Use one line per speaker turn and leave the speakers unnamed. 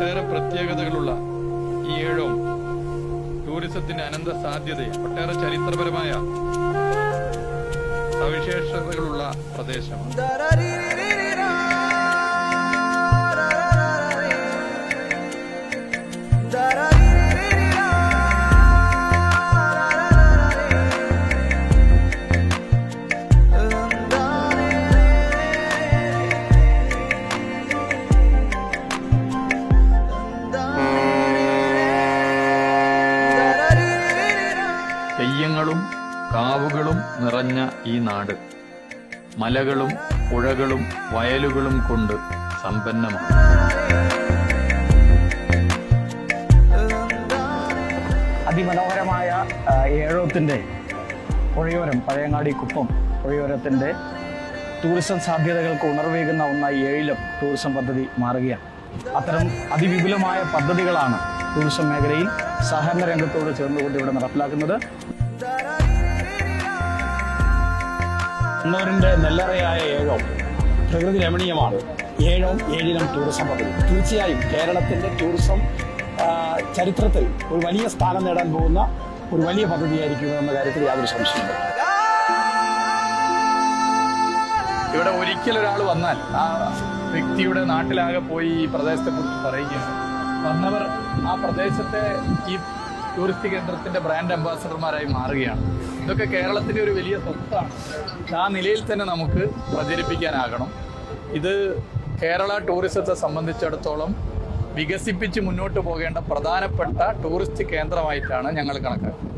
ഒട്ടേറെ പ്രത്യേകതകളുള്ള ഈ ഏഴോം ടൂറിസത്തിന്റെ അനന്ത സാധ്യതയെ ഒട്ടേറെ ചരിത്രപരമായ സവിശേഷതകളുള്ള പ്രദേശമാണ്. തെയ്യങ്ങളും കാവുകളും നിറഞ്ഞ ഈ നാട് മലകളും പുഴകളും വയലുകളും കൊണ്ട് സമ്പന്നമാണ്.
അതിമനോഹരമായ ഏഴോത്തിന്റെ പുഴയോരം, പഴയങ്ങാടി കുപ്പം പുഴയോരത്തിന്റെ ടൂറിസം സാധ്യതകൾക്ക് ഉണർവേകുന്ന ഒന്നായി ഏഴിലം ടൂറിസം പദ്ധതി മാറുകയാണ്. അത്തരം അതിവിപുലമായ പദ്ധതികളാണ് ടൂറിസം മേഖലയിൽ സഹകരണ രംഗത്തോട് ചേർന്നുകൊണ്ട് ഇവിടെ നടപ്പിലാക്കുന്നത്. കണ്ണൂരിന്റെ നെല്ലറയായ ഏഴോം പ്രകൃതി രമണീയമാണ്. ഏഴോം ഏഴിലം ടൂറിസം പദ്ധതി തീർച്ചയായും കേരളത്തിന്റെ ടൂറിസം ചരിത്രത്തിൽ ഒരു വലിയ സ്ഥാനം നേടാൻ പോകുന്ന ഒരു വലിയ പദ്ധതിയായിരിക്കും എന്ന കാര്യത്തിൽ യാതൊരു സംശയമില്ല.
ഇവിടെ ഒരിക്കലൊരാൾ വന്നാൽ ആ വ്യക്തിയുടെ നാട്ടിലാകെ പോയി ഈ പ്രദേശത്തെക്കുറിച്ച് പറയുകയാണ്. വന്നവർ ആ പ്രദേശത്തെ ഈ ടൂറിസ്റ്റ് കേന്ദ്രത്തിന്റെ ബ്രാൻഡ് അംബാസഡർമാരായി മാറുകയാണ്. ഇതൊക്കെ കേരളത്തിന്റെ ഒരു വലിയ സ്വത്താണ്. ആ നിലയിൽ തന്നെ നമുക്ക് പ്രചരിപ്പിക്കാനാകണം. ഇത് കേരള ടൂറിസത്തെ സംബന്ധിച്ചിടത്തോളം വികസിപ്പിച്ച് മുന്നോട്ട് പോകേണ്ട പ്രധാനപ്പെട്ട ടൂറിസ്റ്റ് കേന്ദ്രമായിട്ടാണ് ഞങ്ങൾ കണക്കാക്കുന്നത്.